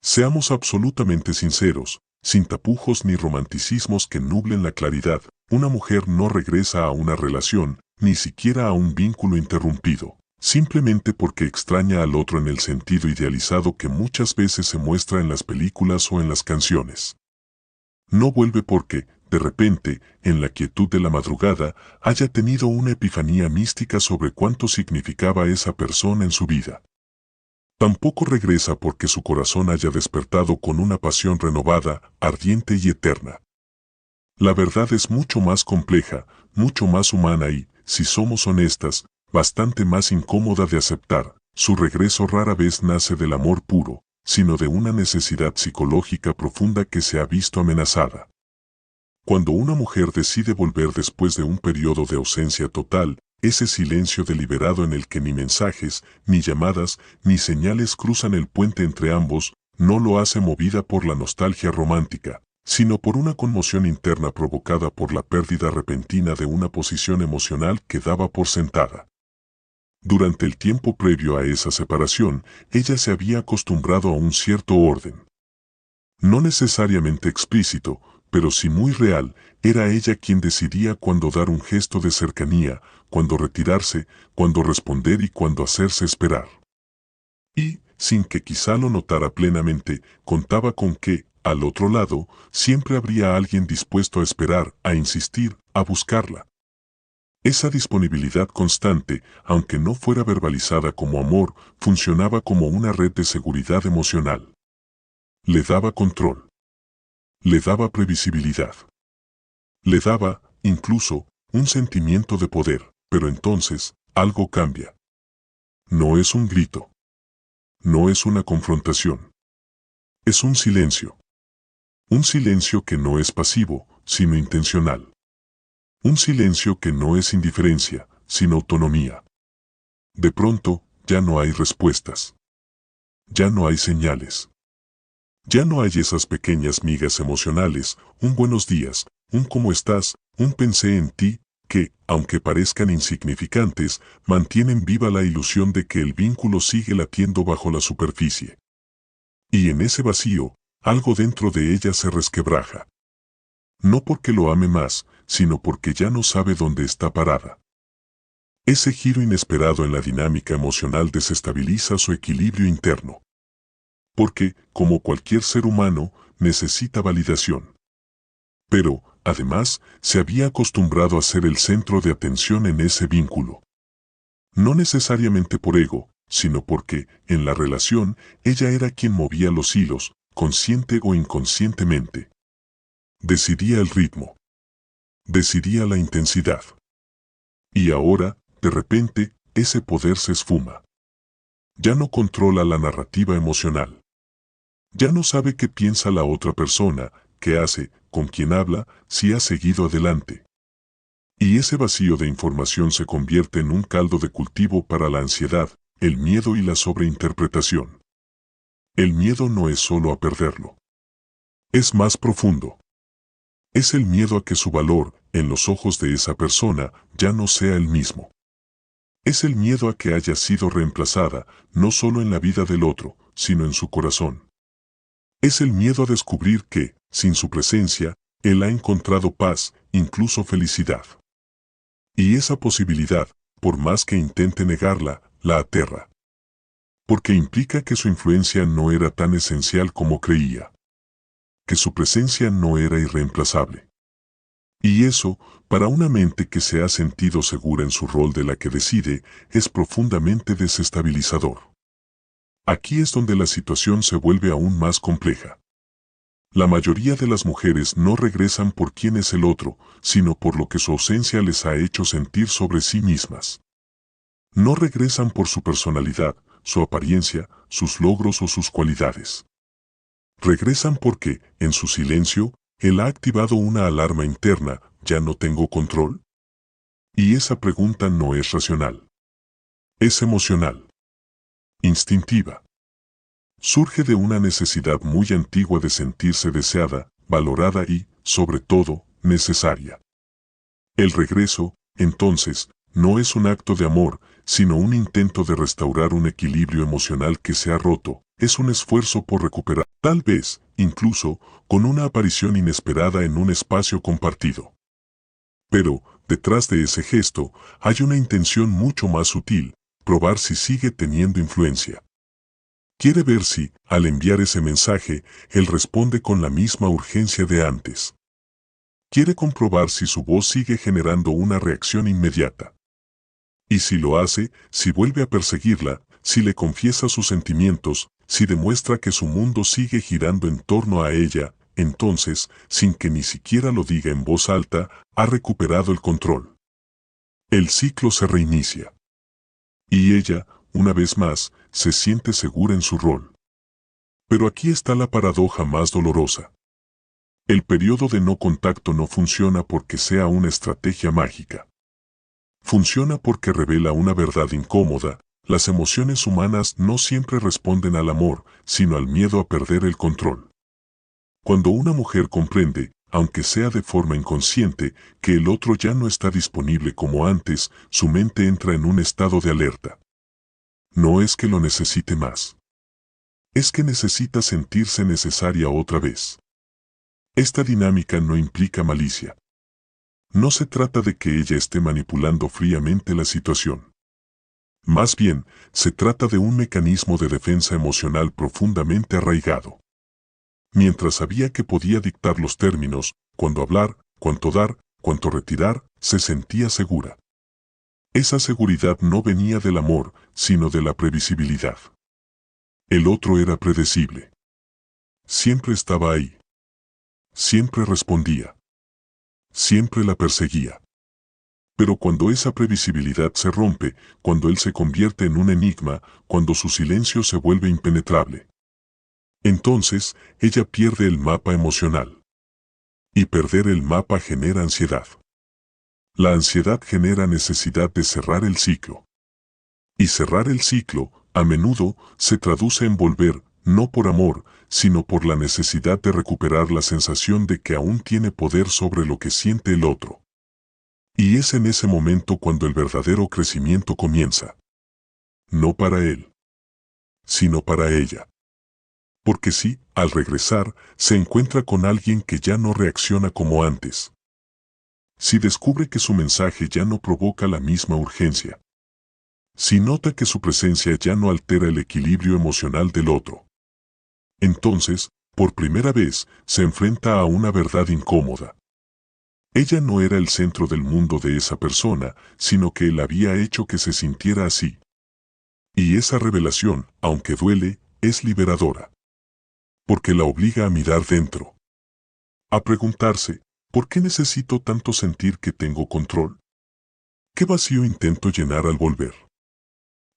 Seamos absolutamente sinceros, sin tapujos ni romanticismos que nublen la claridad, una mujer no regresa a una relación, ni siquiera a un vínculo interrumpido, simplemente porque extraña al otro en el sentido idealizado que muchas veces se muestra en las películas o en las canciones. No vuelve porque, de repente, en la quietud de la madrugada, haya tenido una epifanía mística sobre cuánto significaba esa persona en su vida. Tampoco regresa porque su corazón haya despertado con una pasión renovada, ardiente y eterna. La verdad es mucho más compleja, mucho más humana y, si somos honestas, bastante más incómoda de aceptar. Su regreso rara vez nace del amor puro, sino de una necesidad psicológica profunda que se ha visto amenazada. Cuando una mujer decide volver después de un periodo de ausencia total, ese silencio deliberado en el que ni mensajes, ni llamadas, ni señales cruzan el puente entre ambos, no lo hace movida por la nostalgia romántica, sino por una conmoción interna provocada por la pérdida repentina de una posición emocional que daba por sentada. Durante el tiempo previo a esa separación, ella se había acostumbrado a un cierto orden. No necesariamente explícito, pero sí muy real, era ella quien decidía cuándo dar un gesto de cercanía, cuándo retirarse, cuándo responder y cuándo hacerse esperar. Y, sin que quizá lo notara plenamente, contaba con que, al otro lado, siempre habría alguien dispuesto a esperar, a insistir, a buscarla. Esa disponibilidad constante, aunque no fuera verbalizada como amor, funcionaba como una red de seguridad emocional. Le daba control. Le daba previsibilidad. Le daba, incluso, un sentimiento de poder, pero entonces, algo cambia. No es un grito. No es una confrontación. Es un silencio. Un silencio que no es pasivo, sino intencional. Un silencio que no es indiferencia, sino autonomía. De pronto, ya no hay respuestas. Ya no hay señales. Ya no hay esas pequeñas migas emocionales, un buenos días, un cómo estás, un pensé en ti, que, aunque parezcan insignificantes, mantienen viva la ilusión de que el vínculo sigue latiendo bajo la superficie. Y en ese vacío, algo dentro de ella se resquebraja. No porque lo ame más, sino porque ya no sabe dónde está parada. Ese giro inesperado en la dinámica emocional desestabiliza su equilibrio interno. Porque, como cualquier ser humano, necesita validación. Pero, además, se había acostumbrado a ser el centro de atención en ese vínculo. No necesariamente por ego, sino porque, en la relación, ella era quien movía los hilos, consciente o inconscientemente. Decidía el ritmo. Decidía la intensidad. Y ahora, de repente, ese poder se esfuma. Ya no controla la narrativa emocional. Ya no sabe qué piensa la otra persona, qué hace, con quién habla, si ha seguido adelante. Y ese vacío de información se convierte en un caldo de cultivo para la ansiedad, el miedo y la sobreinterpretación. El miedo no es solo a perderlo. Es más profundo. Es el miedo a que su valor, en los ojos de esa persona, ya no sea el mismo. Es el miedo a que haya sido reemplazada, no solo en la vida del otro, sino en su corazón. Es el miedo a descubrir que, sin su presencia, él ha encontrado paz, incluso felicidad. Y esa posibilidad, por más que intente negarla, la aterra. Porque implica que su influencia no era tan esencial como creía. Que su presencia no era irreemplazable. Y eso, para una mente que se ha sentido segura en su rol de la que decide, es profundamente desestabilizador. Aquí es donde la situación se vuelve aún más compleja. La mayoría de las mujeres no regresan por quién es el otro, sino por lo que su ausencia les ha hecho sentir sobre sí mismas. No regresan por su personalidad, su apariencia, sus logros o sus cualidades. Regresan porque, en su silencio, él ha activado una alarma interna, ¿ya no tengo control? Y esa pregunta no es racional. Es emocional. Instintiva. Surge de una necesidad muy antigua de sentirse deseada, valorada y, sobre todo, necesaria. El regreso, entonces, no es un acto de amor, sino un intento de restaurar un equilibrio emocional que se ha roto, es un esfuerzo por recuperar, tal vez, incluso, con una aparición inesperada en un espacio compartido. Pero, detrás de ese gesto, hay una intención mucho más sutil, probar si sigue teniendo influencia. Quiere ver si, al enviar ese mensaje, él responde con la misma urgencia de antes. Quiere comprobar si su voz sigue generando una reacción inmediata. Y si lo hace, si vuelve a perseguirla, si le confiesa sus sentimientos, si demuestra que su mundo sigue girando en torno a ella, entonces, sin que ni siquiera lo diga en voz alta, ha recuperado el control. El ciclo se reinicia. Y ella, una vez más, se siente segura en su rol. Pero aquí está la paradoja más dolorosa. El periodo de no contacto no funciona porque sea una estrategia mágica. Funciona porque revela una verdad incómoda. Las emociones humanas no siempre responden al amor, sino al miedo a perder el control. Cuando una mujer comprende, aunque sea de forma inconsciente, que el otro ya no está disponible como antes, su mente entra en un estado de alerta. No es que lo necesite más. Es que necesita sentirse necesaria otra vez. Esta dinámica no implica malicia. No se trata de que ella esté manipulando fríamente la situación. Más bien, se trata de un mecanismo de defensa emocional profundamente arraigado. Mientras sabía que podía dictar los términos, cuándo hablar, cuánto dar, cuánto retirar, se sentía segura. Esa seguridad no venía del amor, sino de la previsibilidad. El otro era predecible. Siempre estaba ahí. Siempre respondía. Siempre la perseguía. Pero cuando esa previsibilidad se rompe, cuando él se convierte en un enigma, cuando su silencio se vuelve impenetrable, entonces ella pierde el mapa emocional. Y perder el mapa genera ansiedad. La ansiedad genera necesidad de cerrar el ciclo. Y cerrar el ciclo, a menudo, se traduce en volver, no por amor, sino por la necesidad de recuperar la sensación de que aún tiene poder sobre lo que siente el otro. Y es en ese momento cuando el verdadero crecimiento comienza. No para él, sino para ella. Porque si, al regresar, se encuentra con alguien que ya no reacciona como antes. Si descubre que su mensaje ya no provoca la misma urgencia. Si nota que su presencia ya no altera el equilibrio emocional del otro. Entonces, por primera vez, se enfrenta a una verdad incómoda. Ella no era el centro del mundo de esa persona, sino que él había hecho que se sintiera así. Y esa revelación, aunque duele, es liberadora. Porque la obliga a mirar dentro. A preguntarse, ¿por qué necesito tanto sentir que tengo control? ¿Qué vacío intento llenar al volver?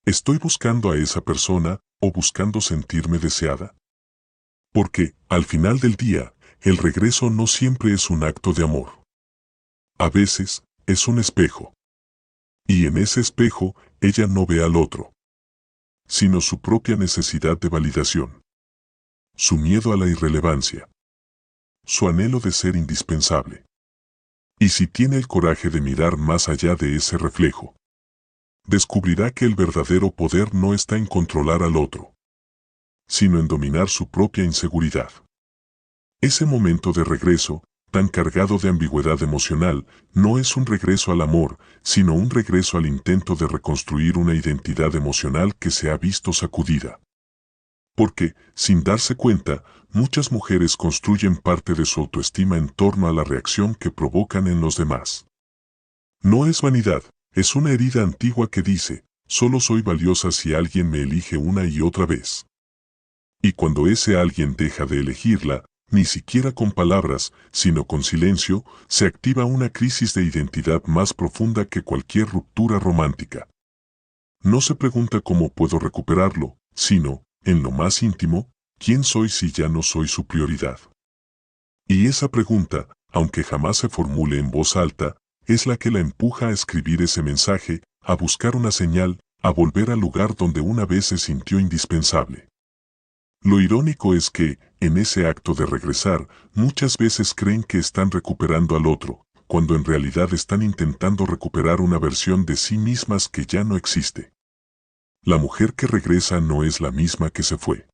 ¿Estoy buscando a esa persona o buscando sentirme deseada? Porque, al final del día, el regreso no siempre es un acto de amor. A veces, es un espejo. Y en ese espejo, ella no ve al otro, sino su propia necesidad de validación. Su miedo a la irrelevancia. Su anhelo de ser indispensable. Y si tiene el coraje de mirar más allá de ese reflejo, descubrirá que el verdadero poder no está en controlar al otro, sino en dominar su propia inseguridad. Ese momento de regreso, tan cargado de ambigüedad emocional, no es un regreso al amor, sino un regreso al intento de reconstruir una identidad emocional que se ha visto sacudida. Porque, sin darse cuenta, muchas mujeres construyen parte de su autoestima en torno a la reacción que provocan en los demás. No es vanidad, es una herida antigua que dice, solo soy valiosa si alguien me elige una y otra vez. Y cuando ese alguien deja de elegirla, ni siquiera con palabras, sino con silencio, se activa una crisis de identidad más profunda que cualquier ruptura romántica. No se pregunta cómo puedo recuperarlo, sino, en lo más íntimo, ¿quién soy si ya no soy su prioridad? Y esa pregunta, aunque jamás se formule en voz alta, es la que la empuja a escribir ese mensaje, a buscar una señal, a volver al lugar donde una vez se sintió indispensable. Lo irónico es que, en ese acto de regresar, muchas veces creen que están recuperando al otro, cuando en realidad están intentando recuperar una versión de sí mismas que ya no existe. La mujer que regresa no es la misma que se fue.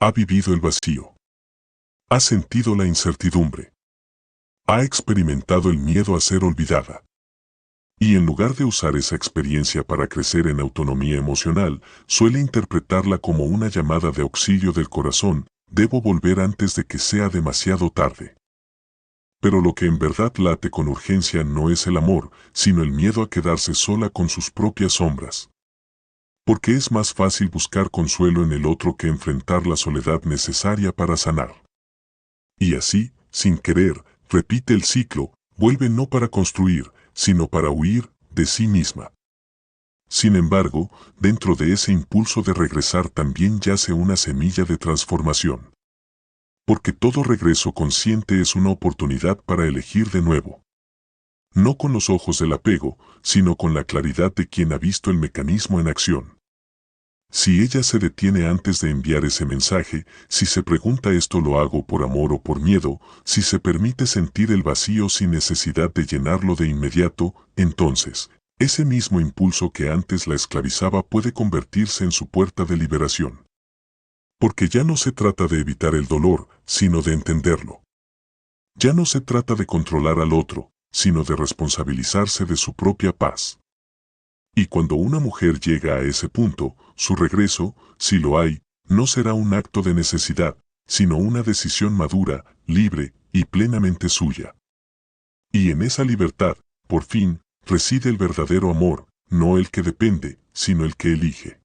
Ha vivido el vacío. Ha sentido la incertidumbre. Ha experimentado el miedo a ser olvidada. Y en lugar de usar esa experiencia para crecer en autonomía emocional, suele interpretarla como una llamada de auxilio del corazón: debo volver antes de que sea demasiado tarde. Pero lo que en verdad late con urgencia no es el amor, sino el miedo a quedarse sola con sus propias sombras. Porque es más fácil buscar consuelo en el otro que enfrentar la soledad necesaria para sanar. Y así, sin querer, repite el ciclo: vuelve no para construir, sino para huir de sí misma. Sin embargo, dentro de ese impulso de regresar también yace una semilla de transformación. Porque todo regreso consciente es una oportunidad para elegir de nuevo. No con los ojos del apego, sino con la claridad de quien ha visto el mecanismo en acción. Si ella se detiene antes de enviar ese mensaje, si se pregunta: ¿esto lo hago por amor o por miedo?, si se permite sentir el vacío sin necesidad de llenarlo de inmediato, entonces, ese mismo impulso que antes la esclavizaba puede convertirse en su puerta de liberación. Porque ya no se trata de evitar el dolor, sino de entenderlo. Ya no se trata de controlar al otro, sino de responsabilizarse de su propia paz. Y cuando una mujer llega a ese punto, su regreso, si lo hay, no será un acto de necesidad, sino una decisión madura, libre y plenamente suya. Y en esa libertad, por fin, reside el verdadero amor, no el que depende, sino el que elige.